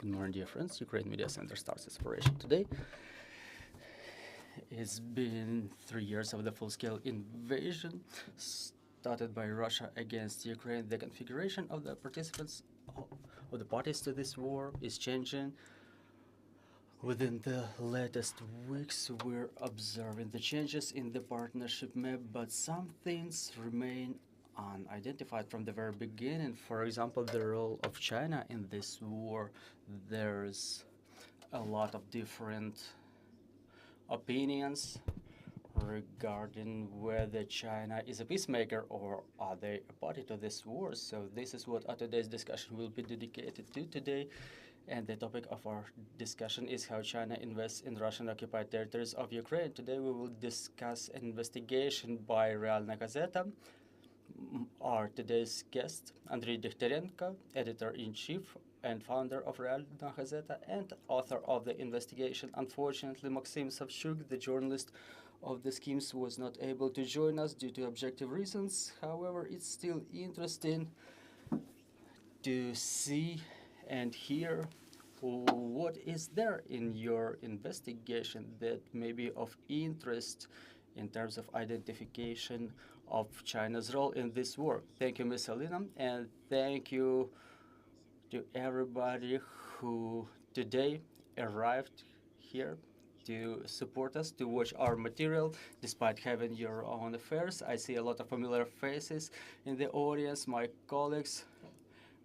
Good morning, dear friends. Ukraine Media Center starts its operation today. It's been 3 years of the full-scale invasion started by Russia against Ukraine. The configuration of the participants of the parties to this war is changing. Within the latest weeks, we're observing the changes in the partnership map, but some things remain unidentified from the very beginning. For example, the role of China in this war. There's a lot of different opinions regarding whether China is a peacemaker or are they a party to this war. So this is what our today's discussion will be dedicated to today. And the topic of our discussion is how China invests in Russian-occupied territories of Ukraine. Today we will discuss an investigation by Realna Gazeta. Our today's guest, Andrii Dikhtiarenko, editor-in-chief and founder of Realna Gazeta and author of the investigation. Unfortunately, Maksym Savchuk, the journalist of the schemes, was not able to join us due to objective reasons. However, it's still interesting to see and hear what is there in your investigation that may be of interest in terms of identification of China's role in this war. Thank you, Ms. Henan, and thank you to everybody who today arrived here to support us, to watch our material, despite having your own affairs. I see a lot of familiar faces in the audience, my colleagues,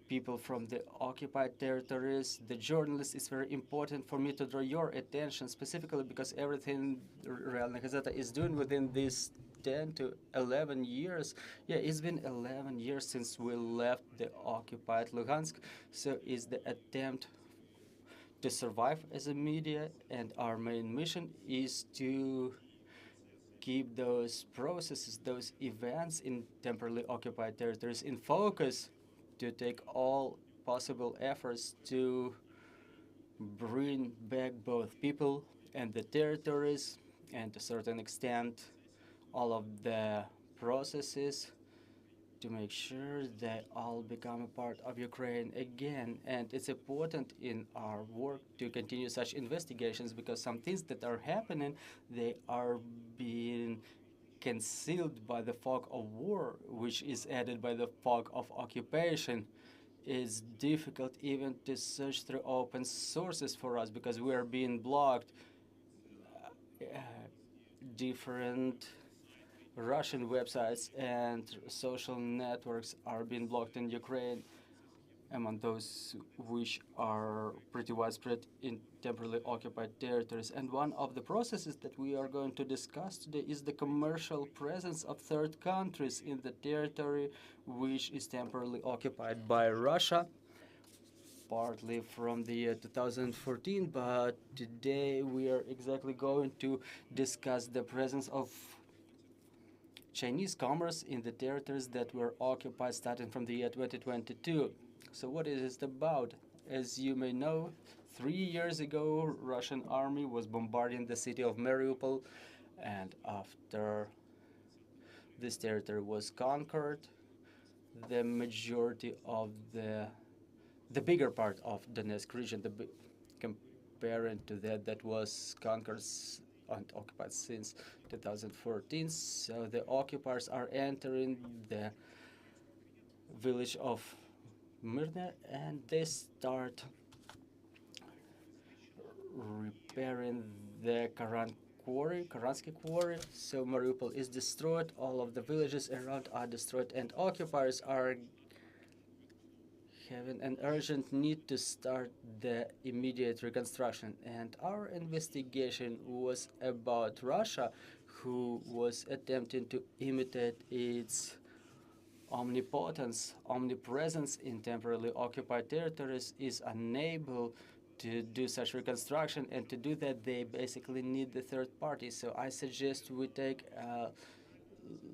people from the occupied territories, the journalists. It's very important for me to draw your attention specifically because everything Realna Gazeta is doing within these 10 to 11 years. Yeah, it's been 11 years since we left the occupied Luhansk. So it's the attempt to survive as a media, and our main mission is to keep those processes, those events in temporarily occupied territories in focus, to take all possible efforts to bring back both people and the territories, and to a certain extent all of the processes to make sure they all become a part of Ukraine again. And it's important in our work to continue such investigations because some things that are happening, they are being concealed by the fog of war, which is added by the fog of occupation. It's difficult even to search through open sources for us because we are being blocked. Different Russian websites and social networks are being blocked in Ukraine, among those which are pretty widespread in temporarily occupied territories. And one of the processes that we are going to discuss today is the commercial presence of third countries in the territory which is temporarily occupied by Russia, partly from the year 2014, but today we are exactly going to discuss the presence of Chinese commerce in the territories that were occupied starting from the year 2022. So what is it about? As you may know, 3 years ago, Russian army was bombarding the city of Mariupol, and after this territory was conquered, the majority of the bigger part of Donetsk region, comparing to that was conquered and occupied since 2014. So the occupiers are entering the village of Myrna, and they start repairing the Karansky Quarry. So Mariupol is destroyed, all of the villages around are destroyed, and occupiers are having an urgent need to start the immediate reconstruction. And our investigation was about Russia, who was attempting to imitate its omnipresence in temporarily occupied territories, is unable to do such reconstruction, and to do that they basically need the third party. So I suggest we take a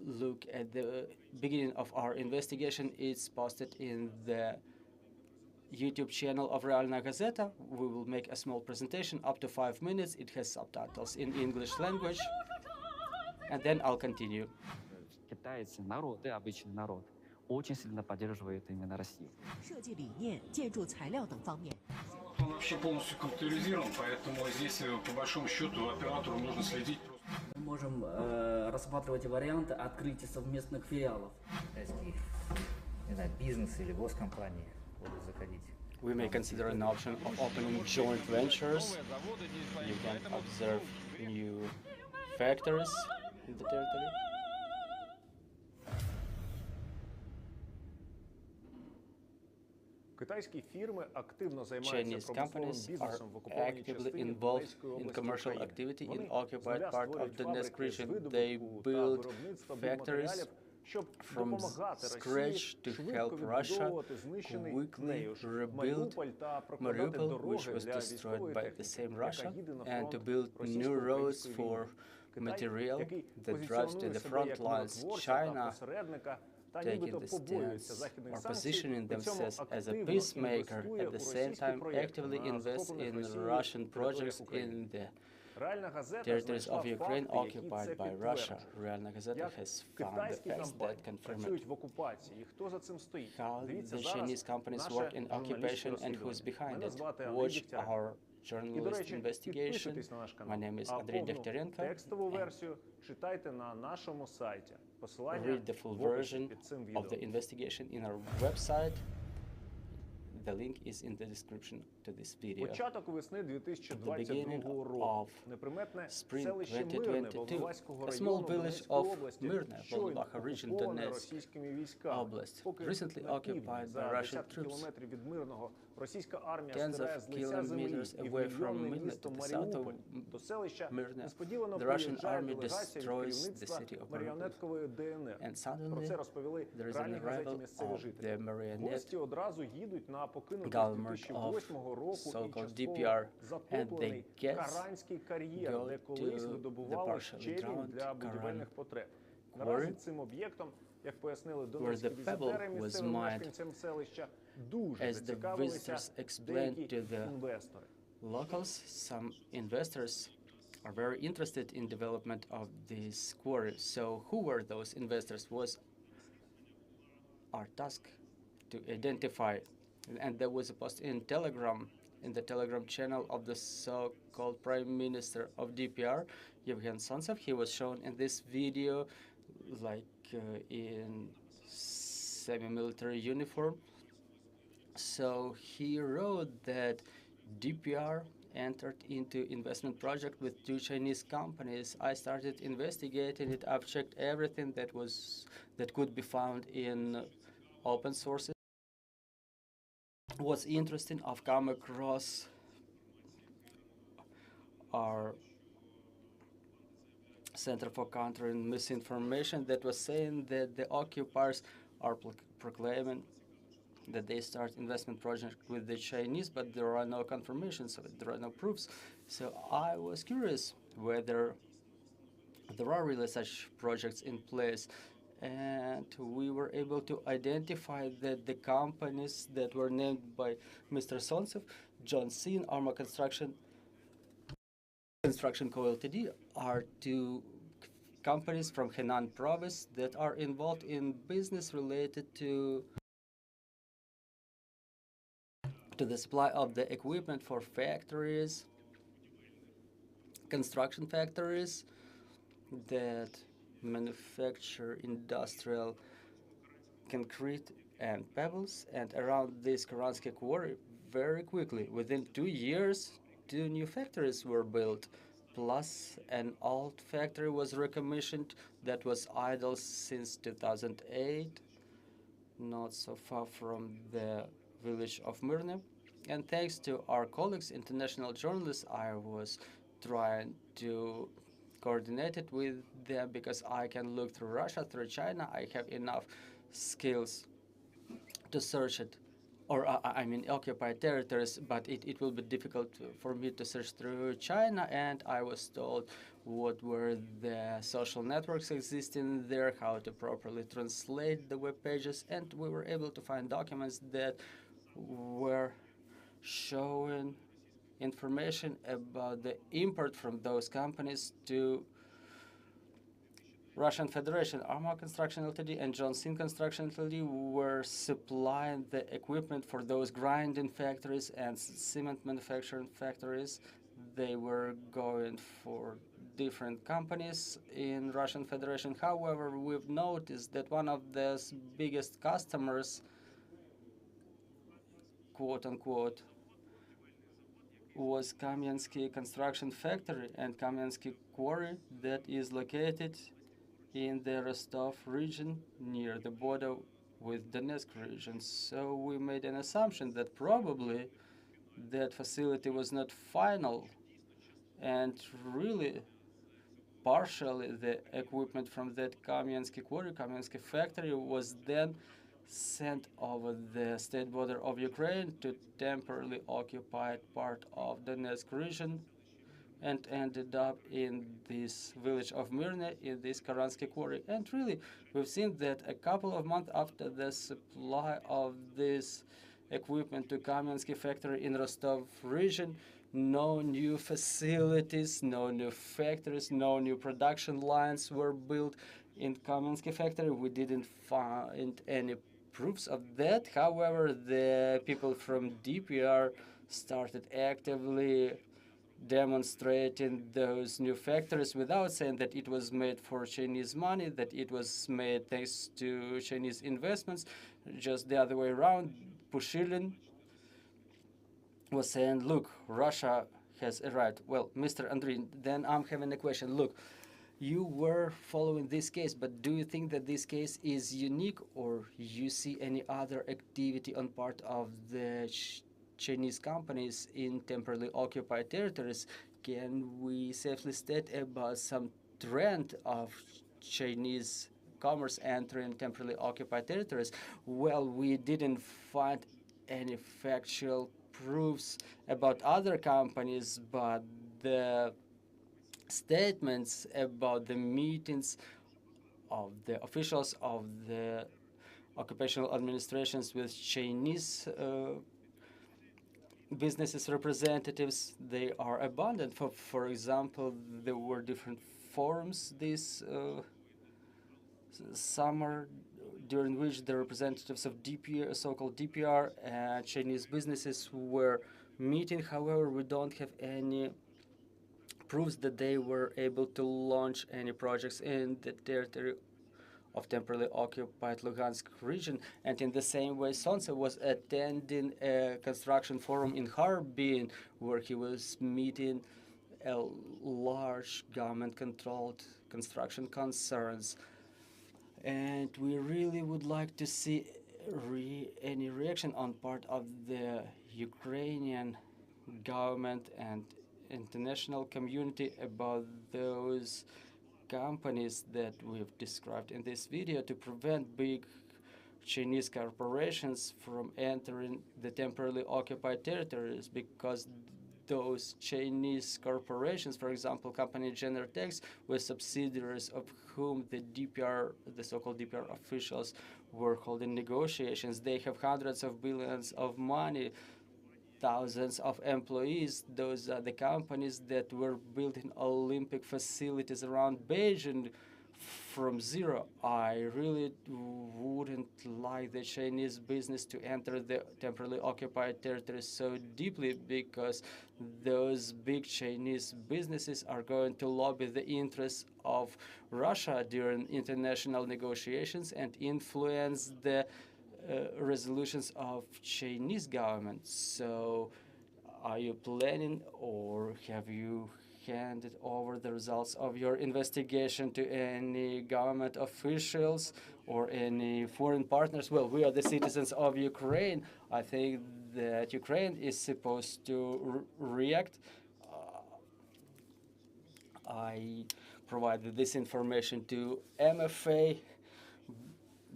look at the beginning of our investigation. It's posted in the YouTube channel of Realna Gazeta. We will make a small presentation up to 5 minutes. It has subtitles in English language, and then I'll continue. Китайцы, народ, и обычный народ, очень сильно поддерживает именно Россию. 设计理念、建筑材料等方面。Он вообще полностью компьютеризирован, поэтому здесь по большому счету оператору нужно следить. Мы можем рассматривать варианты открытия совместных филиалов. Китайский, не знаю, бизнес или госкомпании будут заходить. We may consider an option of opening joint ventures. You can observe new factories in the territory. Китайські фірми активно займаються Chinese промисловим companies are бізнесом в окупованій actively частині involved Донецької in області commercial України. activity in Вони occupied з нуля part of створюють Donetsk фабрики з region. They видобутку та build виробництва factories будматеріалів, щоб from допомагати scratch Росії to швидко help Russia відбудовувати знищений quickly нею ж rebuild Маріуполь та прокладати Mariupol, дороги which was для destroyed військової by the техніки, same яка Russia, їде на and to фронт build new roads російсько-української for війни. Китай, material який that drives to позиціонує the себе front як lines. миротворця та China посередника, та taking нібито the побоюється stance західних or санкцій, positioning при цьому themselves as a активно peacemaker, інвестує at у the same російські time проєкти actively на invest захоплених in Росією Russian територіях projects України. in the Реальна газета territories знайшла of Ukraine факти, які occupied це by Russia. підтверджують. Realna Gazeta Як has found the китайські facts that компанії confirm it. працюють в окупації і хто за цим стоїть. How Дивіться the зараз Chinese companies наше work in журналістське occupation and who's розслідування. behind Мене it. звати Андрій Watch Дихтяренко. our І, до journalist речі, investigation. підписуйтесь на наш канал. My name is А Andrii повну Dikhtiarenko. текстову версію читайте на нашому сайті. Посилання Read the full в описі version під цим of відео. the investigation in our website. The link is in the description to this video. Початок весни beginning 2022 року. of Неприметне Spring селище Мирне 2022, Волноваського a small району village Донецької of області, Myrne, щойно Volnovakha region, окуповане Donetsk російськими військами. Область, Поки recently на півдні, occupied за by Russian десятки troops, кілометрів від Мирного, російська армія tens стирає of з лиця землі kilometers і away from мільйонне Myrne місто to the south of Маріуполь. До селища Myrne, несподівано the Russian приїжджає army делегація від destroys the керівництва city of Mariupol. маріонеткової ДНР. And Про suddenly це розповіли there is an Реальній газеті arrival місцеві of жителі. the marionette Гості одразу їдуть на покинутий з government 2008 of року і so-called частково DPR, and затоплений they guess Каранський кар'єр, go де колись to the видобували partially щебінь drowned для будівельних Karansky потреб. Quarry, Наразі цим об'єктом, як пояснили where донецькі the pebble візитери was місцевим mined, мешканцям селища, дуже as the зацікавилися visitors explained деякі to the інвестори. locals, some investors are very interested in development of this quarry. So who were those investors was our task to identify. And there was a post in Telegram, in the Telegram channel of the so-called Prime Minister of DPR, Yevhen Sontsev. He was shown in this video like in semi-military uniform. So he wrote that DPR entered into investment project with two Chinese companies. I started investigating it. I've checked everything that could be found in open sources. What's interesting, I've come across our Center for Countering Misinformation that was saying that the occupiers are proclaiming that they start investment project with the Chinese, but there are no confirmations of it, there are no proofs. So I was curious whether there are really such projects in place. And we were able to identify that the companies that were named by Mr. Sontsev, John Sin, Arma Construction Co. Ltd. are two companies from Henan province that are involved in business related to the supply of the equipment for factories, construction factories that manufacture industrial concrete and pebbles. And around this Karansky Quarry, very quickly, within 2 years, 2 new factories were built, plus an old factory was recommissioned that was idle since 2008, not so far from the village of Myrne. And thanks to our colleagues, international journalists, I was trying to coordinate it with them because I can look through Russia, through China. I have enough skills to search it, or I mean occupied territories, but it will be difficult for me to search through China. And I was told what were the social networks existing there, how to properly translate the web pages, and we were able to find documents that were showing information about the import from those companies to Russian Federation, Arma Construction Ltd. and Johnson Construction Ltd. were supplying the equipment for those grinding factories and cement manufacturing factories. They were going for different companies in Russian Federation. However, we've noticed that one of the biggest customers, quote unquote, was Karansky Construction Factory and Karansky Quarry that is located in the Rostov region near the border with Donetsk region. So we made an assumption that probably that facility was not final, and really partially the equipment from that Karansky Quarry, Karansky factory was then sent over the state border of Ukraine to temporarily occupied part of Donetsk region and ended up in this village of Myrne in this Karansky Quarry. And really, we've seen that a couple of months after the supply of this equipment to Karansky factory in Rostov region, no new facilities, no new factories, no new production lines were built in Karansky factory. We didn't find any proofs of that. However, the people from DPR started actively demonstrating those new factories without saying that it was made for Chinese money, that it was made thanks to Chinese investments. Just the other way around, Pushilin was saying, look, Russia has arrived. Well, Mr. Andrii, then I'm having a question. Look, you were following this case, but do you think that this case is unique, or you see any other activity on part of the Chinese companies in temporarily occupied territories? Can we safely state about some trend of Chinese commerce entering temporarily occupied territories? Well, we didn't find any factual proofs about other companies, but the statements about the meetings of the officials of the occupational administrations with Chinese businesses representatives, they are abundant. For example, there were different forums this summer during which the representatives of DPR, so-called DPR, and Chinese businesses were meeting. However, we don't have any proves that they were able to launch any projects in the territory of temporarily occupied Luhansk region. And in the same way, Sonsa was attending a construction forum in Harbin, where he was meeting a large government-controlled construction concerns. And we really would like to see any reaction on part of the Ukrainian government and international community about those companies that we've described in this video to prevent big Chinese corporations from entering the temporarily occupied territories, because those Chinese corporations, for example, company Genertex, were subsidiaries of whom the DPR, the so-called DPR officials, were holding negotiations. They have hundreds of billions of money, thousands of employees. Those are the companies that were building Olympic facilities around Beijing from zero. I really wouldn't like the Chinese business to enter the temporarily occupied territories so deeply, because those big Chinese businesses are going to lobby the interests of Russia during international negotiations and influence the resolutions of Chinese government. So are you planning, or have you handed over the results of your investigation to any government officials or any foreign partners? Well, we are the citizens of Ukraine. I think that Ukraine is supposed to react. I provided this information to MFA.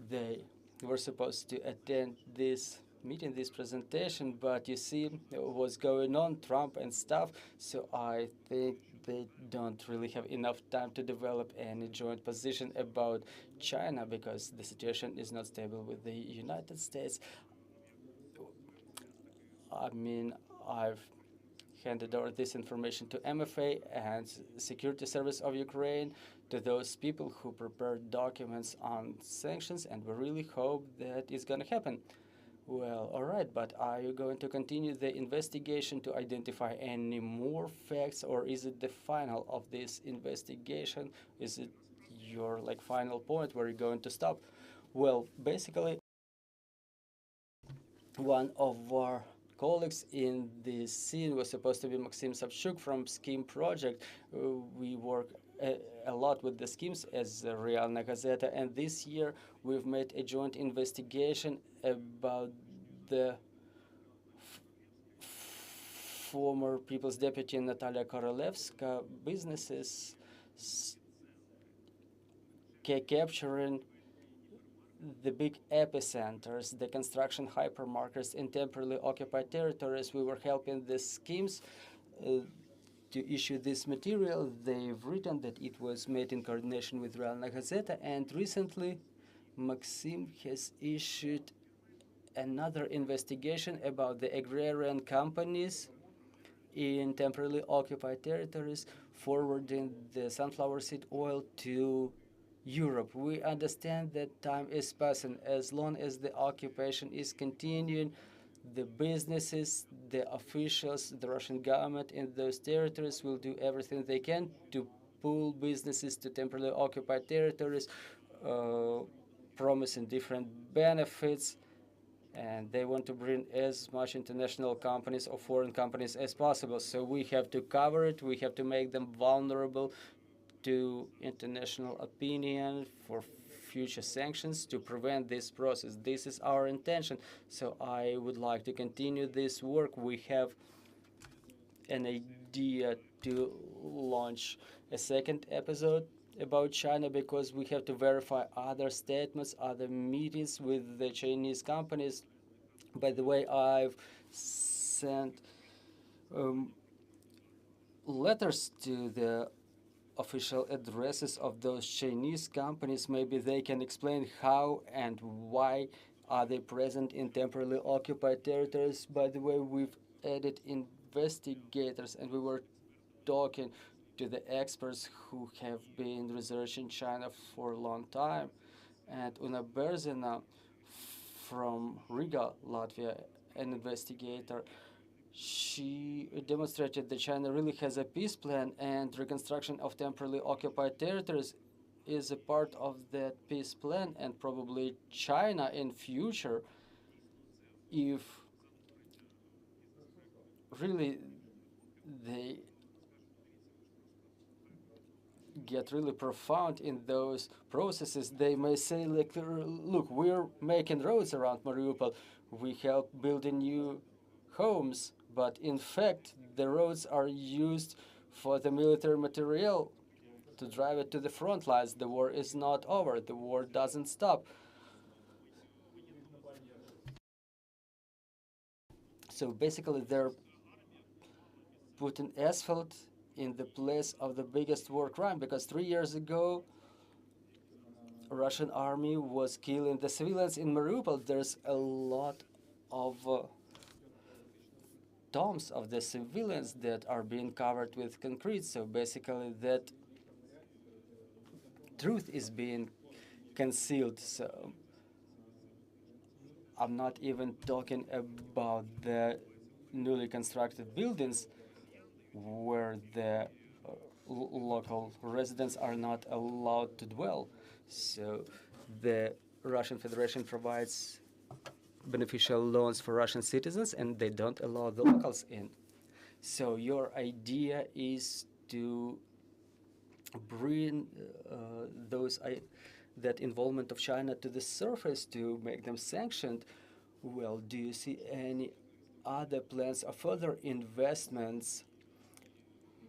They were supposed to attend this meeting, this presentation, but you see what's going on, Trump and stuff, so I think they don't really have enough time to develop any joint position about China, because the situation is not stable with the United States. I mean, I've handed over this information to MFA and Security Service of Ukraine, to those people who prepared documents on sanctions, and we really hope that it's going to happen. Well, all right, but are you going to continue the investigation to identify any more facts, or is it the final of this investigation? Is it your final point where you're going to stop? Well, basically, one of our colleagues in this scene was supposed to be Maksym Savchuk from Scheme Project. We work a lot with the schemes as Realna Gazeta, and this year we've made a joint investigation about the former People's Deputy Natalia Korolevska businesses capturing the big epicenters, the construction hypermarkets in temporarily occupied territories. We were helping the schemes to issue this material. They've written that it was made in coordination with Realna Gazeta, and recently Maksym has issued another investigation about the agrarian companies in temporarily occupied territories forwarding the sunflower seed oil to Europe. We understand that time is passing. As long as the occupation is continuing, the businesses, the officials, the Russian government in those territories will do everything they can to pull businesses to temporarily occupied territories, promising different benefits, and they want to bring as much international companies or foreign companies as possible. So we have to cover it. We have to make them vulnerable to international opinion for future sanctions to prevent this process. This is our intention. So I would like to continue this work. We have an idea to launch a second episode about China, because we have to verify other statements, other meetings with the Chinese companies. By the way, I've sent letters to the official addresses of those Chinese companies. Maybe they can explain how and why are they present in temporarily occupied territories. By the way, we've added investigators, and we were talking to the experts who have been researching China for a long time. And Una Berzina from Riga, Latvia, an investigator, she demonstrated that China really has a peace plan, and reconstruction of temporarily occupied territories is a part of that peace plan. And probably China in future, if really they get really profound in those processes, they may say, like, look, we're making roads around Mariupol, we help building new homes, but in fact the roads are used for the military material to drive it to the front lines. The war is not over. The war doesn't stop. So basically they're putting asphalt in the place of the biggest war crime, because 3 years ago Russian army was killing the civilians in Mariupol. There's a lot of tombs of the civilians that are being covered with concrete. So basically that truth is being concealed. So I'm not even talking about the newly constructed buildings where the local residents are not allowed to dwell. So the Russian Federation provides beneficial loans for Russian citizens, and they don't allow the locals in. So your idea is to bring that involvement of China to the surface, to make them sanctioned. Well, do you see any other plans of further investments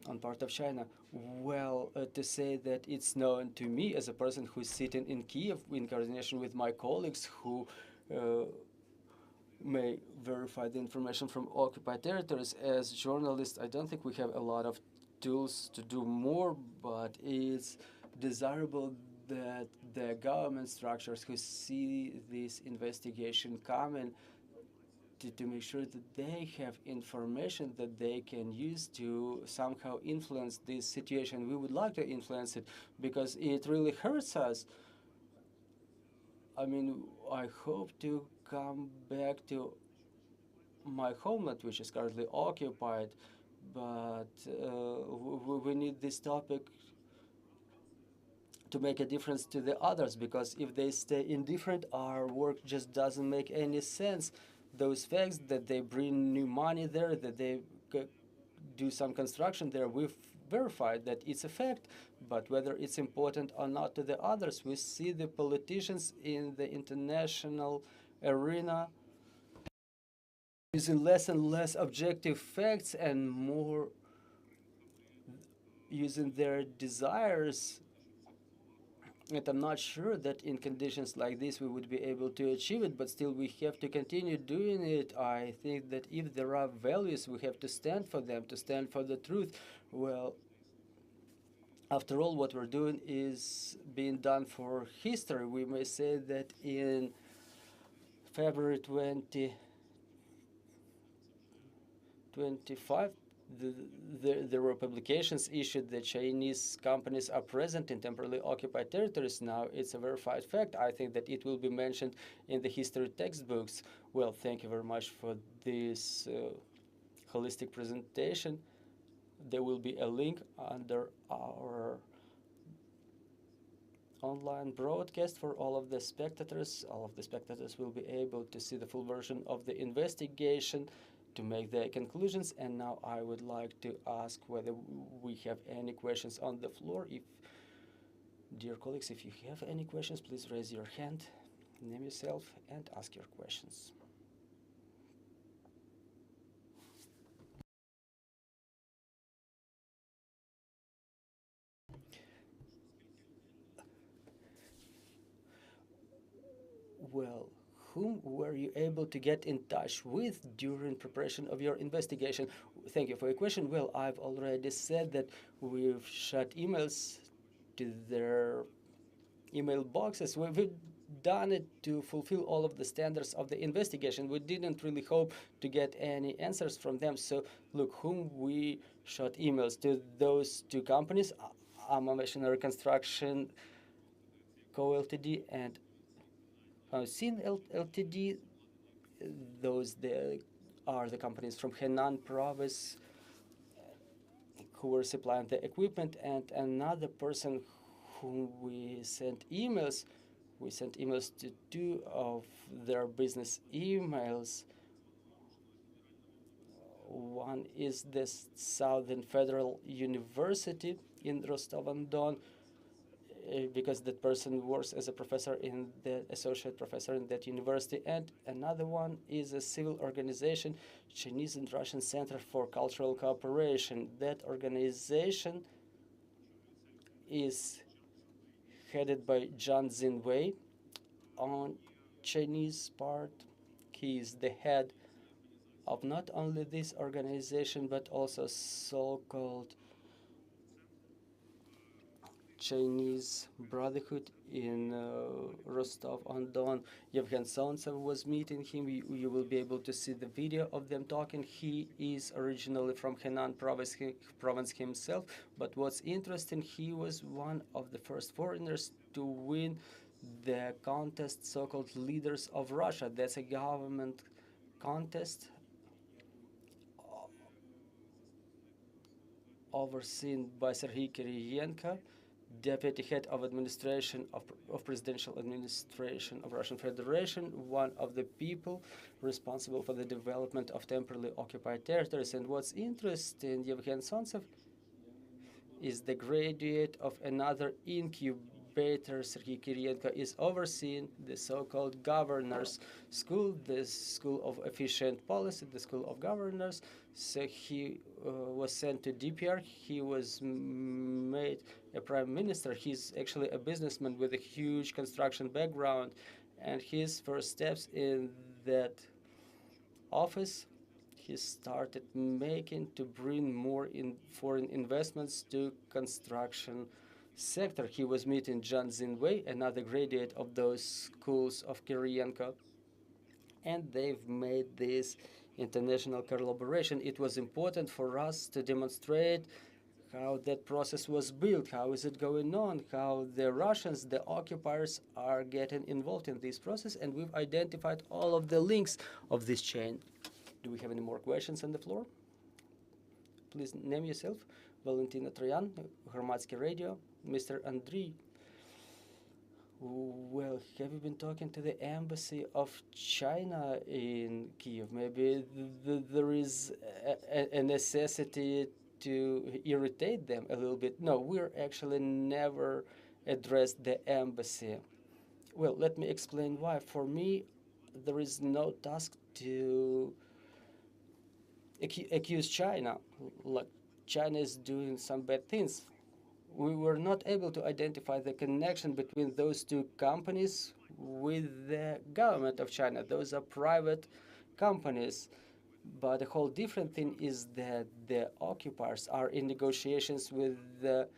on part of China? Well, to say that it's known to me as a person who's sitting in Kiev in coordination with my colleagues who may verify the information from occupied territories. As journalists, I don't think we have a lot of tools to do more, but it's desirable that the government structures who see this investigation coming to make sure that they have information that they can use to somehow influence this situation. We would like to influence it because it really hurts us. I mean, I hope to come back to my homeland, which is currently occupied, but we need this topic to make a difference to the others, because if they stay indifferent, our work just doesn't make any sense. Those facts that they bring new money there, that they do some construction there, we've verified that it's a fact. But whether it's important or not to the others, we see the politicians in the international arena using less and less objective facts and more using their desires. And I'm not sure that in conditions like this we would be able to achieve it, but still we have to continue doing it. I think that if there are values, we have to stand for them, to stand for the truth. Well, after all, what we're doing is being done for history. We may say that in February 2025, there were publications issued that Chinese companies are present in temporarily occupied territories. Now it's a verified fact. I think that it will be mentioned in the history textbooks. Well, thank you very much for this holistic presentation. There will be a link under our online broadcast for all of the spectators. All of the spectators will be able to see the full version of the investigation, to make their conclusions. And now I would like to ask whether we have any questions on the floor. If, dear colleagues, if you have any questions, please raise your hand, name yourself, and ask your questions. Well, whom were you able to get in touch with during preparation of your investigation? Thank you for your question. Well, I've already said that we've shot emails to their email boxes. We've done it to fulfill all of the standards of the investigation. We didn't really hope to get any answers from them. So look, whom we shot emails to, those two companies, AMA Machinery Construction Co. Ltd. and Sin Ltd. Those are the companies from Henan province who were supplying the equipment, and another person whom we sent emails to two of their business emails. One is the Southern Federal University in Rostov-on-Don, because that person works as a professor associate professor in that university, and another one is a civil organization, Chinese and Russian Center for Cultural Cooperation. That organization is headed by Zhang Xinwei on Chinese part. He is the head of not only this organization, but also so-called Chinese Brotherhood in Rostov-on-Don. Yevhen Sontsev was meeting him. You will be able to see the video of them talking. He is originally from Henan province himself, but what's interesting, he was one of the first foreigners to win the contest, so-called Leaders of Russia. That's a government contest overseen by Sergei Kiriyenko, deputy head of administration of presidential administration of Russian Federation, one of the people responsible for the development of temporarily occupied territories. And what's interesting, Yevhen Sontsev is the graduate of another incubator. Sergei Kiriyenko is overseeing the so-called governors school, the School of Efficient Policy, the School of Governors. So he was sent to DPR. He was made a prime minister. He's actually a businessman with a huge construction background, and his first steps in that office, he started making to bring more foreign investments to construction sector. He was meeting Zhang Xinwei, another graduate of those schools of Kiriyenko. and they've made this international collaboration. It was important for us to demonstrate how that process was built, how is it going on, how the Russians, the occupiers, are getting involved in this process, and we've identified all of the links of this chain. Do we have any more questions on the floor? Please name yourself. Valentina Troyan, Hromadske Radio, Mr. Andrii. Well, have you been talking to the embassy of China in Kiev? Maybe there is a necessity to irritate them a little bit. No, we're actually never addressed the embassy. Well, let me explain why. For me, there is no task to accuse China, like China is doing some bad things. We were not able to identify the connection between those two companies with the government of China. Those are private companies. But a whole different thing is that the occupiers are in negotiations with the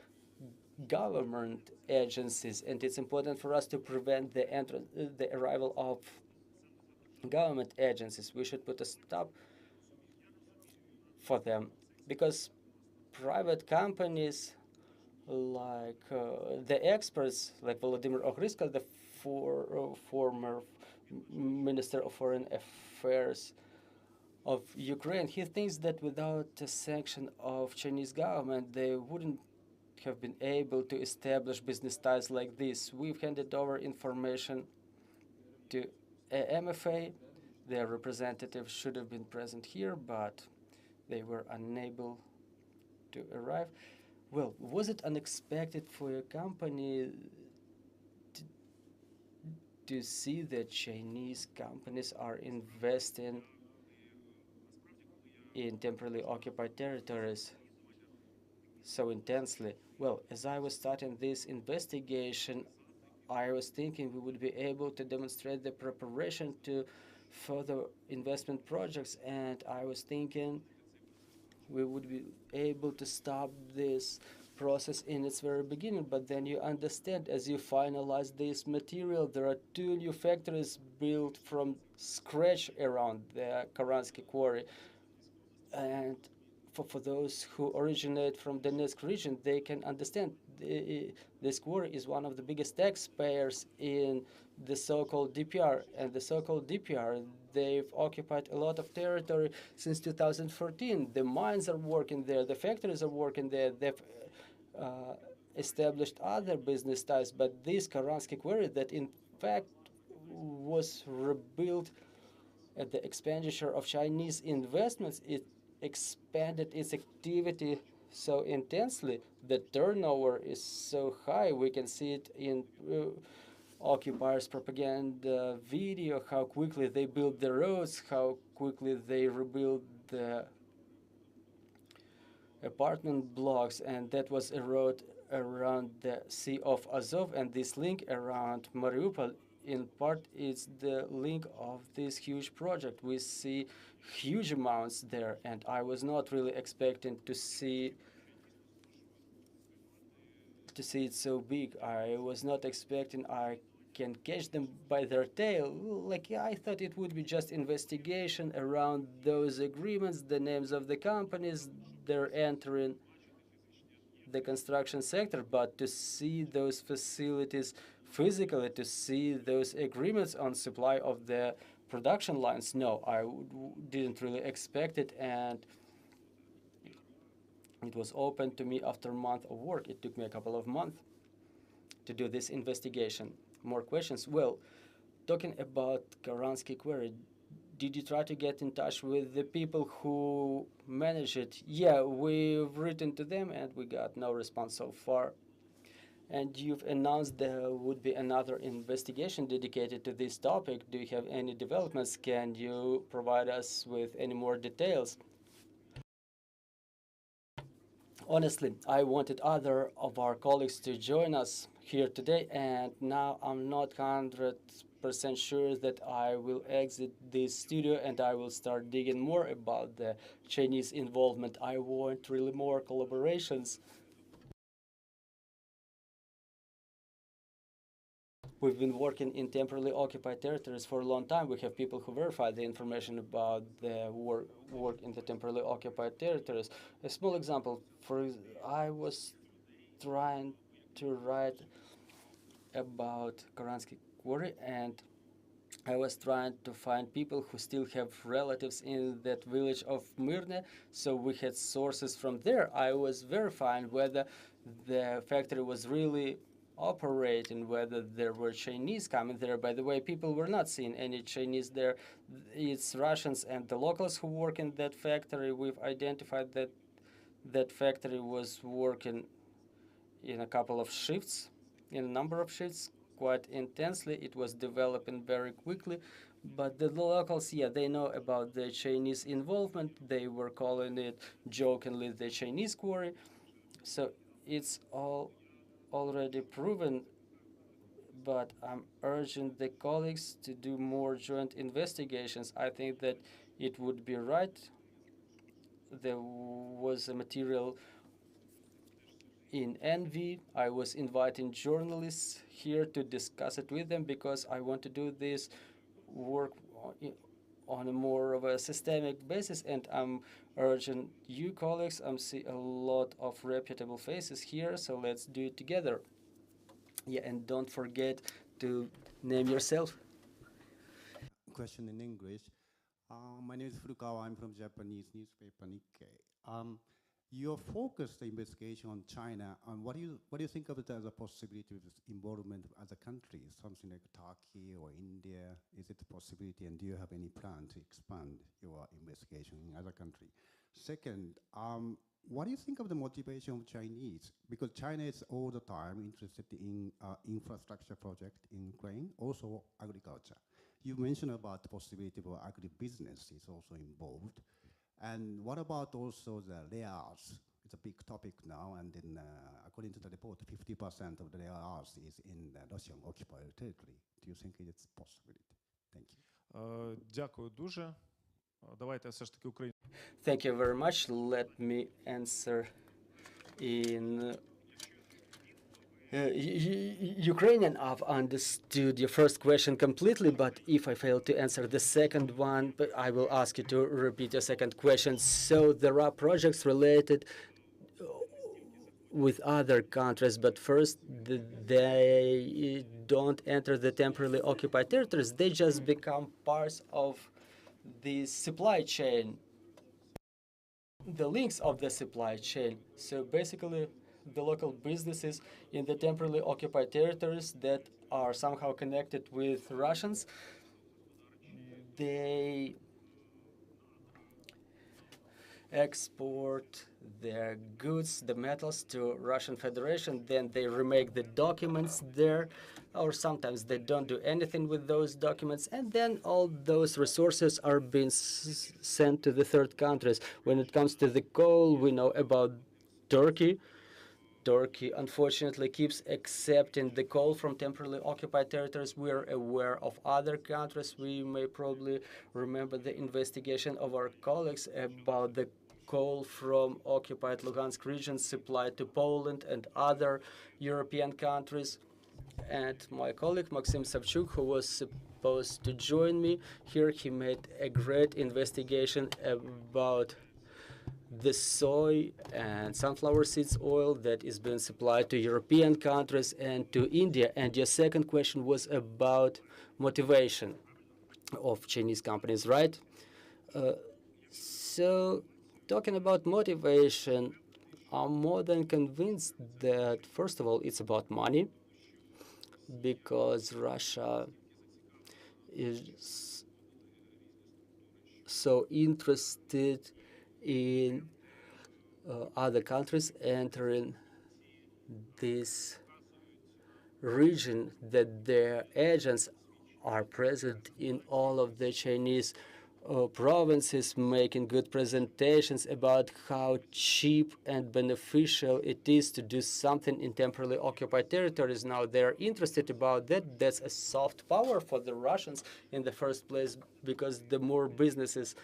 government agencies, and it's important for us to prevent the arrival of government agencies. We should put a stop for them, because private companies like the experts, like Volodymyr Ohryska, the former Minister of Foreign Affairs of Ukraine, he thinks that without the sanction of Chinese government, they wouldn't have been able to establish business ties like this. We've handed over information to MFA. Their representatives should have been present here, but they were unable to arrive. Well, was it unexpected for your company to see that Chinese companies are investing in temporarily occupied territories so intensely? Well, as I was starting this investigation, I was thinking we would be able to demonstrate the preparation to further investment projects, and I was thinking we would be able to stop this process in its very beginning. But then you understand, as you finalize this material, there are 2 new factories built from scratch around the Karansky Quarry. And for those who originate from the Donetsk region, they can understand this quarry is one of the biggest taxpayers in the so-called DPR. And the so-called DPR, they've occupied a lot of territory since 2014. The mines are working there, the factories are working there, they've established other business ties. But this Karansky Quarry, that in fact was rebuilt at the expenditure of Chinese investments, it expanded its activity so intensely. The turnover is so high. We can see it in occupiers' propaganda video, how quickly they build the roads, how quickly they rebuild the apartment blocks, and that was a road around the Sea of Azov, and this link around Mariupol in part is the link of this huge project. We see huge amounts there, and I was not really expecting to see it so big. I was not expecting I can catch them by their tail. Like, yeah, I thought it would be just investigation around those agreements, the names of the companies, they're entering the construction sector, but to see those facilities physically, to see those agreements on supply of the production lines, no, I didn't really expect it, and it was open to me after a month of work. It took me a couple of months to do this investigation. More questions? Well, talking about Karansky Quarry, did you try to get in touch with the people who manage it? Yeah, we've written to them and we got no response so far. And you've announced there would be another investigation dedicated to this topic. Do you have any developments? Can you provide us with any more details? Honestly, I wanted other of our colleagues to join us here today, and now I'm not 100% sure that I will exit this studio and I will start digging more about the Chinese involvement. I want really more collaborations. We've been working in temporarily occupied territories for a long time. We have people who verify the information about the work in the temporarily occupied territories. A small example, I was trying to write about Karansky Quarry, and I was trying to find people who still have relatives in that village of Myrne, so we had sources from there. I was verifying whether the factory was really operating, whether there were Chinese coming there. By the way, people were not seeing any Chinese there. It's Russians and the locals who work in that factory. We've identified that that factory was working in a couple of shifts, in a number of shifts, quite intensely. It was developing very quickly. But the locals, yeah, they know about the Chinese involvement. They were calling it jokingly the Chinese quarry. So it's all already proven, but I'm urging the colleagues to do more joint investigations. I think that it would be right. There was a material in Envy. I was inviting journalists here to discuss it with them because I want to do this work on a more of a systemic basis, and I'm urging you colleagues. I see a lot of reputable faces here, so let's do it together. Yeah, and don't forget to name yourself. Question in English. My name is Furukawa. I'm from Japanese newspaper Nikkei. Your focused investigation on China, what do you think of it as a possibility of involvement of other countries, something like Turkey or India? Is it a possibility, and do you have any plan to expand your investigation in other countries? Second, what do you think of the motivation of Chinese? Because China is all the time interested in infrastructure project in Ukraine, also agriculture. You mentioned about the possibility of agribusiness is also involved. And what about also the rare earths? It's a big topic now, and then according to the report, 50% of the rare earths is in the Russian occupied territory. Do you think it's a possibility? Thank you. Дякую дуже. Давайте все ж таки Україну. Thank you very much. Let me answer in Ukrainian. I've understood your first question completely, but if I fail to answer the second one, I will ask you to repeat your second question. So there are projects related with other countries, but first they don't enter the temporarily occupied territories. They just become parts of the supply chain, the links of the supply chain. So basically, the local businesses in the temporarily occupied territories that are somehow connected with Russians, they export their goods, the metals, to Russian Federation. Then they remake the documents there, or sometimes they don't do anything with those documents, and then all those resources are being sent to the third countries. When it comes to the coal, we know about Turkey. Turkey, unfortunately, keeps accepting the coal from temporarily occupied territories. We are aware of other countries. We may probably remember the investigation of our colleagues about the coal from occupied Luhansk region supplied to Poland and other European countries. And my colleague, Maksym Savchuk, who was supposed to join me here, he made a great investigation about the soy and sunflower seeds oil that is being supplied to European countries and to India. And your second question was about motivation of Chinese companies, right? So talking about motivation, I'm more than convinced that, first of all, it's about money, because Russia is so interested in other countries entering this region that their agents are present in all of the Chinese provinces, making good presentations about how cheap and beneficial it is to do something in temporarily occupied territories. Now they're interested about that. That's a soft power for the Russians in the first place, because the more businesses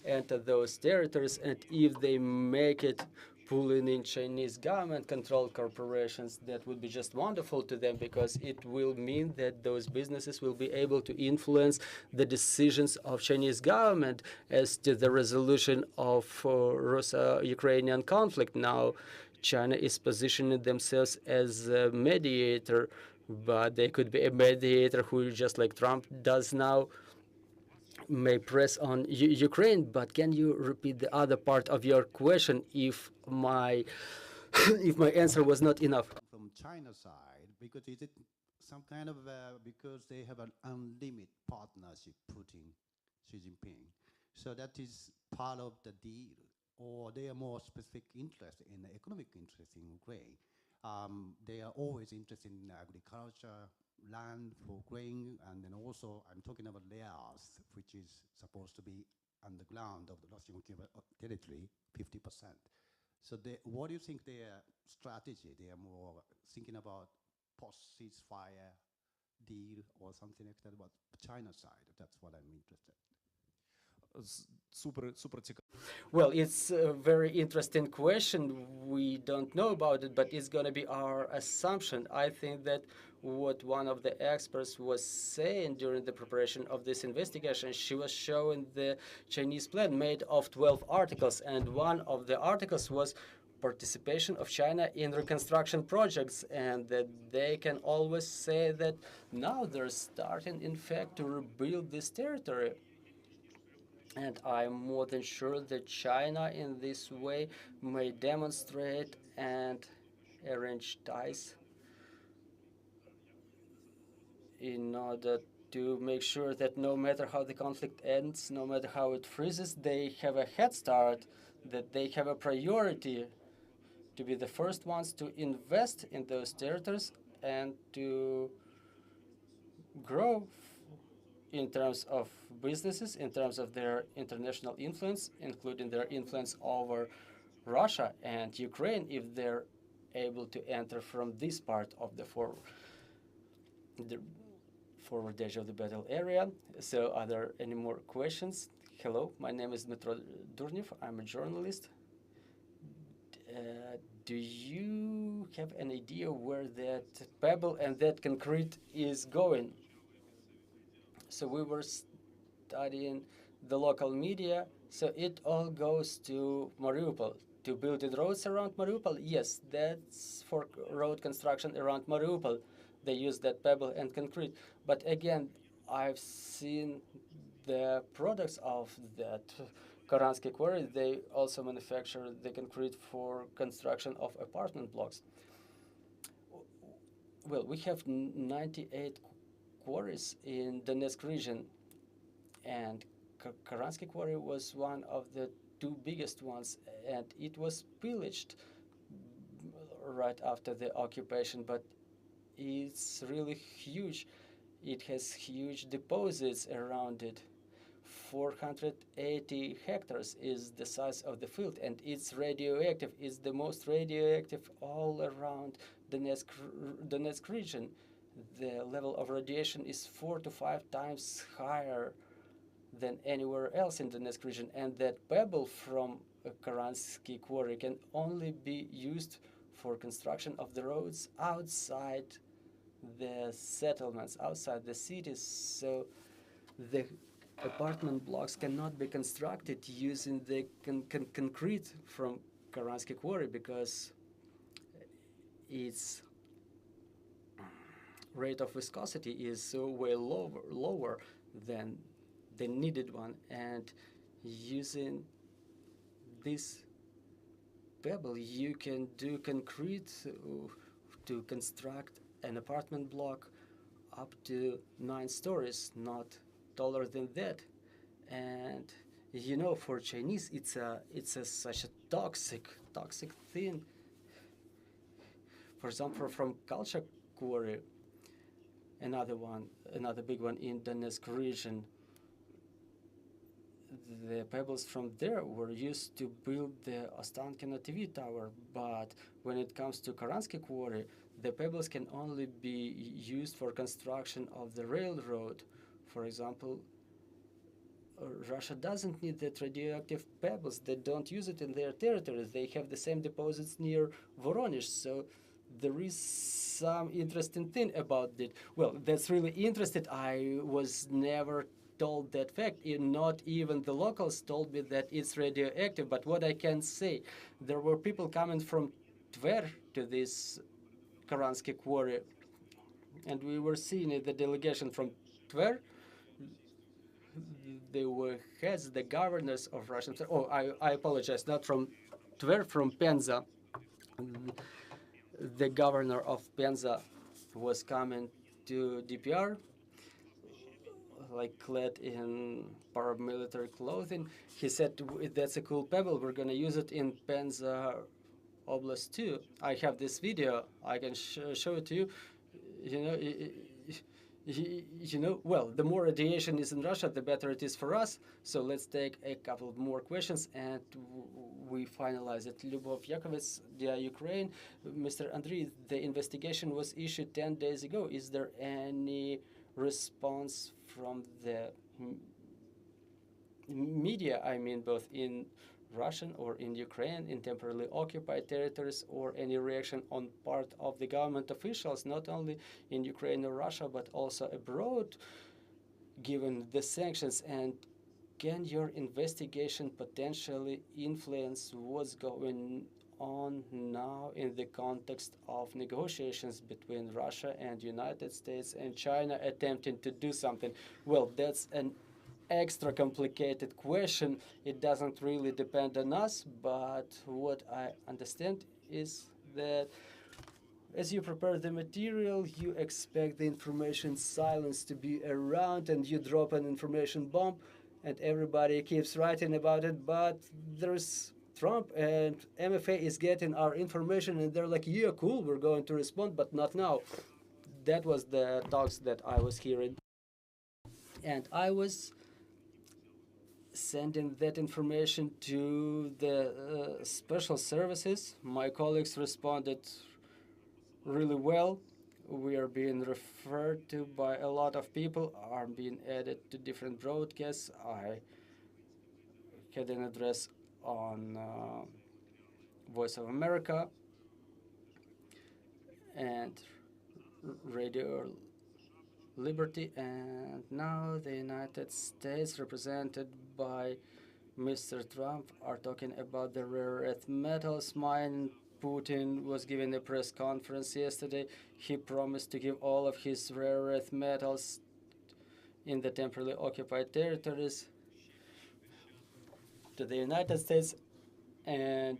enter those territories, and if they make it pulling in Chinese government-controlled corporations. That would be just wonderful to them, because it will mean that those businesses will be able to influence the decisions of Chinese government as to the resolution of Russo-Ukrainian conflict. Now, China is positioning themselves as a mediator, but they could be a mediator who, just like Trump does now, may press on Ukraine. But can you repeat the other part of your question if my if my answer was not enough? From China's side, because is it some kind of, because they have an unlimited partnership, Putin, Xi Jinping, so that is part of the deal, or they are more specific interest in the economic interest in Ukraine. They are always interested in agriculture, land for grain, and then also I'm talking about layers, which is supposed to be underground of the Russian territory, 50%. So what do you think their strategy? They are more thinking about post-ceasefire deal or something like that, about China's side. That's what I'm interested. Супер цікаво. Well, it's a very interesting question. We don't know about it, but it's going to be our assumption. I think that what one of the experts was saying during the preparation of this investigation, she was showing the Chinese plan made of 12 articles, and one of the articles was participation of China in reconstruction projects, and that they can always say that now they're starting, in fact, to rebuild this territory. And I'm more than sure that China in this way may demonstrate and arrange ties in order to make sure that no matter how the conflict ends, no matter how it freezes, they have a head start, that they have a priority to be the first ones to invest in those territories and to grow in terms of businesses, in terms of their international influence, including their influence over Russia and Ukraine, if they're able to enter from this part of the forward edge of the battle area. So are there any more questions? Hello, my name is Dmitro Durnev. I'm a journalist. Do you have an idea where that pebble and that concrete is going? So we were studying the local media, so it all goes to Mariupol. To building roads around Mariupol? Yes, that's for road construction around Mariupol. They use that pebble and concrete. But again, I've seen the products of that Karansky Quarry. They also manufacture the concrete for construction of apartment blocks. Well, we have 98 quarries in Donetsk region, and Karansky Quarry was one of the two biggest ones, and it was pillaged right after the occupation, but it's really huge. It has huge deposits around it. 480 hectares is the size of the field, and it's radioactive. It's the most radioactive all around the Donetsk region. The level of radiation is 4 to 5 times higher than anywhere else in the Donetsk region, and that pebble from Karansky Quarry can only be used for construction of the roads outside the settlements, outside the cities. So the apartment blocks cannot be constructed using the concrete from Karansky Quarry, because its rate of viscosity is so way lower than the needed one, and using this pebble you can do concrete to construct an apartment block up to 9 stories, not taller than that. And you know, for Chinese it's such a toxic thing. For example, from Karansky Quarry, another big one in Donetsk region, the pebbles from there were used to build the Ostankino TV tower, but when it comes to Karansky Quarry, the pebbles can only be used for construction of the railroad. For example, Russia doesn't need that radioactive pebbles. They don't use it in their territories. They have the same deposits near Voronezh. So there is some interesting thing about it. Well, that's really interesting. I was never told that fact. Not even the locals told me that it's radioactive. But what I can say, there were people coming from Tver to this Karansky Quarry, and we were seeing the delegation from Tver. They were heads, the governors of Russian. Oh, I apologize, not from Tver, from Penza. The governor of Penza was coming to DPR, like clad in paramilitary clothing. He said, "That's a cool pebble. We're gonna use it in Penza Oblast too." I have this video. I can show it to you. You know, well, the more radiation is in Russia, the better it is for us. So let's take a couple more questions and we finalize it. Lyubov Yakovets, Dear Ukraine. Mr. Andrii, the investigation was issued 10 days ago. Is there any response from the media, I mean, both in Russian or in Ukraine, in temporarily occupied territories, or any reaction on part of the government officials, not only in Ukraine or Russia, but also abroad, given the sanctions? And can your investigation potentially influence what's going on now in the context of negotiations between Russia and United States and China attempting to do something? Well, that's an extra complicated question. It doesn't really depend on us, but what I understand is that as you prepare the material, you expect the information silence to be around, and you drop an information bomb and everybody keeps writing about it. But there's Trump and MFA is getting our information and they're like, yeah, cool, we're going to respond, but not now. That was the talks that I was hearing. And I was sending that information to the special services. My colleagues responded really well. We are being referred to by a lot of people, are being added to different broadcasts. I had an address on Voice of America and Radio Liberty, and now the United States, represented by Mr. Trump, are talking about the rare earth metals mine. Putin was giving a press conference yesterday. He promised to give all of his rare earth metals in the temporarily occupied territories to the United States. And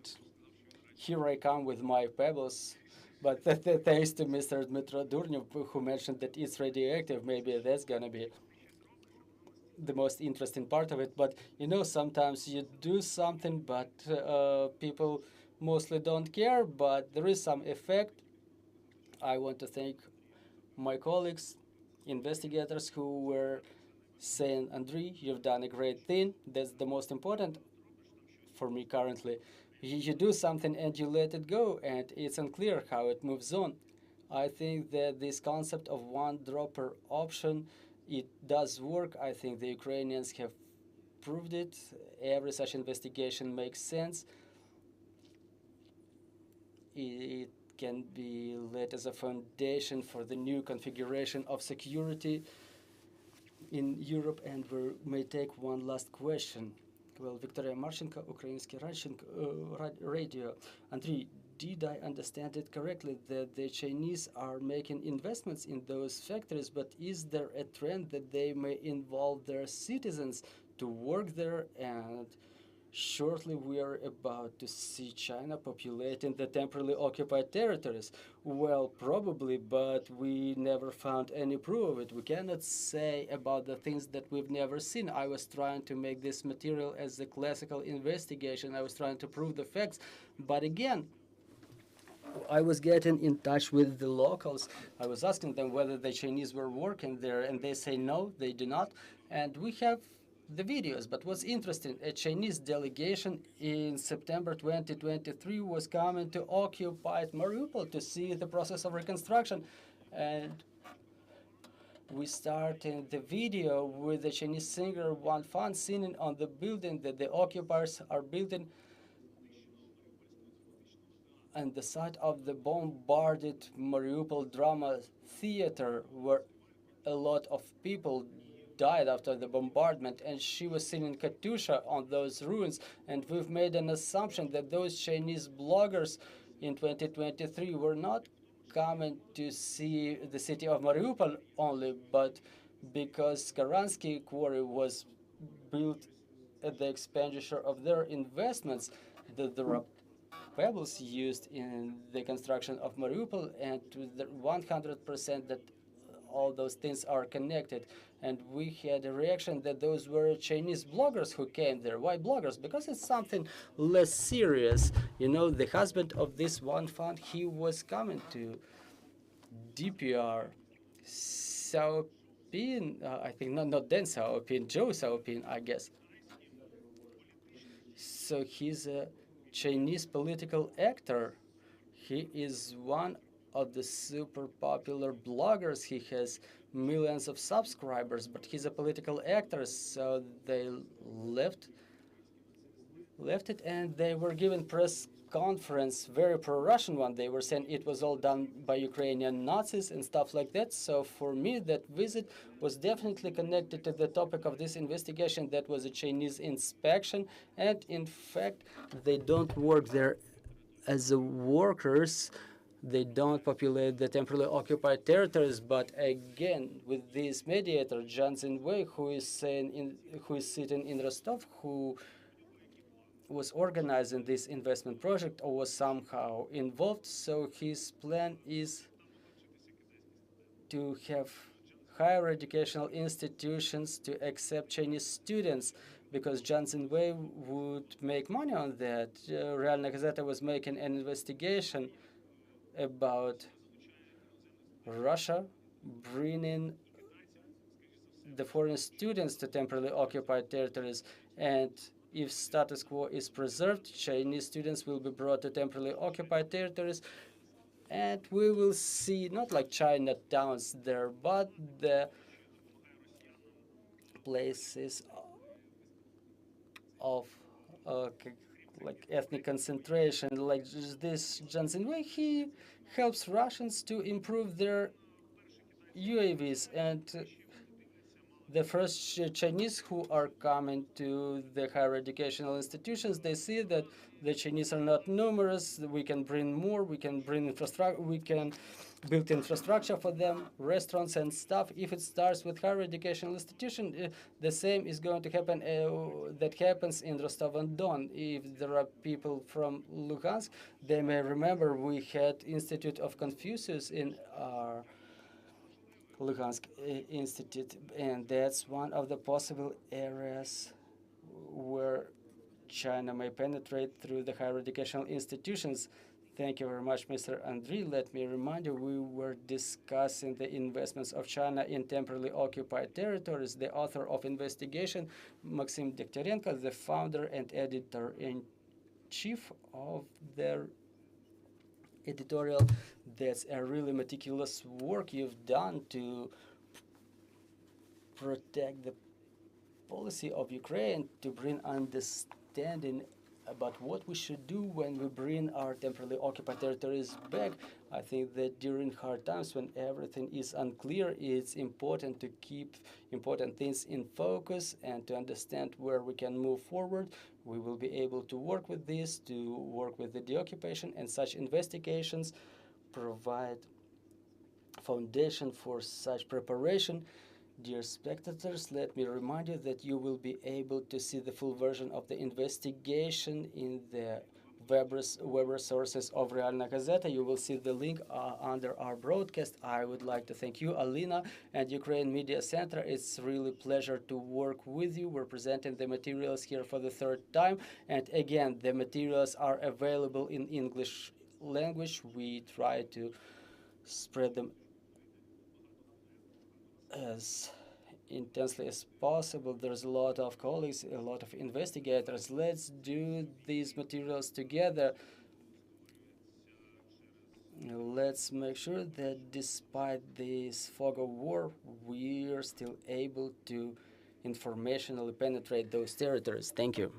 here I come with my pebbles. But thanks to Mr. Dmitro Durnev, who mentioned that it's radioactive, maybe that's going to be the most interesting part of it. But, you know, sometimes you do something, but people mostly don't care, but there is some effect. I want to thank my colleagues, investigators, who were saying, Andrii, you've done a great thing. That's the most important for me currently. You do something and you let it go, and it's unclear how it moves on. I think that this concept of one-dropper option, it does work. I think the Ukrainians have proved it. Every such investigation makes sense. It can be laid as a foundation for the new configuration of security in Europe. And we may take one last question. Well, Victoria Marchenko, Ukrainsky Radio. Andrii, did I understand it correctly that the Chinese are making investments in those factories, but is there a trend that they may involve their citizens to work there? And shortly we are about to see China populating the temporarily occupied territories. Well, probably, but we never found any proof of it. We cannot say about the things that we've never seen. I was trying to make this material as a classical investigation. I was trying to prove the facts. But again, I was getting in touch with the locals. I was asking them whether the Chinese were working there, and they say no, they do not. And we have the videos. But what's interesting, a Chinese delegation in September 2023 was coming to occupied Mariupol to see the process of reconstruction. And we start in the video with the Chinese singer Wang Fan singing on the building that the occupiers are building and the site of the bombarded Mariupol drama theater, where a lot of people died after the bombardment, and she was singing Katyusha on those ruins. And we've made an assumption that those Chinese bloggers in 2023 were not coming to see the city of Mariupol only, but because Karansky Quarry was built at the expenditure of their investments, the pebbles used in the construction of Mariupol, and to the 100% that all those things are connected. And we had a reaction that those were Chinese bloggers who came there. Why bloggers? Because it's something less serious. You know, the husband of this one fund, he was coming to DPR. Xiaoping, I think, not Deng Xiaoping, Zhou Xiaoping, I guess. So he's a Chinese political actor. He is one of the super popular bloggers. He has millions of subscribers, but he's a political actor, so they left it, and they were given press conference, very pro-Russian one. They were saying it was all done by Ukrainian Nazis and stuff like that. So for me, that visit was definitely connected to the topic of this investigation. That was a Chinese inspection, and in fact, they don't work there as workers. They don't populate the temporarily occupied territories, but again, with this mediator, Zhang Zhenwei, who is sitting in Rostov, who was organizing this investment project or was somehow involved. So his plan is to have higher educational institutions to accept Chinese students, because Zhang Zhenwei would make money on that. Realna Gazeta was making an investigation about Russia bringing the foreign students to temporarily occupied territories, and if status quo is preserved, Chinese students will be brought to temporarily occupied territories, and we will see not like Chinatowns there, but the places of like ethnic concentration, like this Zhang Zhenwei. He helps Russians to improve their UAVs, and the first Chinese who are coming to the higher educational institutions, they see that the Chinese are not numerous. We can bring more. We can bring infrastructure. We can build infrastructure for them, restaurants and stuff. If it starts with higher educational institution, the same is going to happen. That happens in Rostov-on-Don. If there are people from Luhansk, they may remember we had Institute of Confucius in our Luhansk Institute, and that's one of the possible areas where China may penetrate through the higher educational institutions. Thank you very much, Mr. Andrii. Let me remind you, we were discussing the investments of China in temporarily occupied territories. The author of investigation, Maksym Dikhtiarenko, the founder and editor-in-chief of their editorial. That's a really meticulous work you've done to protect the policy of Ukraine, to bring understanding about what we should do when we bring our temporarily occupied territories back. I think that during hard times when everything is unclear, it's important to keep important things in focus and to understand where we can move forward. We will be able to work with this, to work with the deoccupation, and such investigations provide foundation for such preparation. Dear spectators, let me remind you that you will be able to see the full version of the investigation in the web resources of Realna Gazeta. You will see the link under our broadcast. I would like to thank you, Alina, and Ukraine Media Center. It's really a pleasure to work with you. We're presenting the materials here for the third time. And again, the materials are available in English language. We try to spread them as intensely as possible. There's a lot of colleagues, a lot of investigators. Let's do these materials together. let's make sure that despite this fog of war, we are still able to informationally penetrate those territories. Thank you.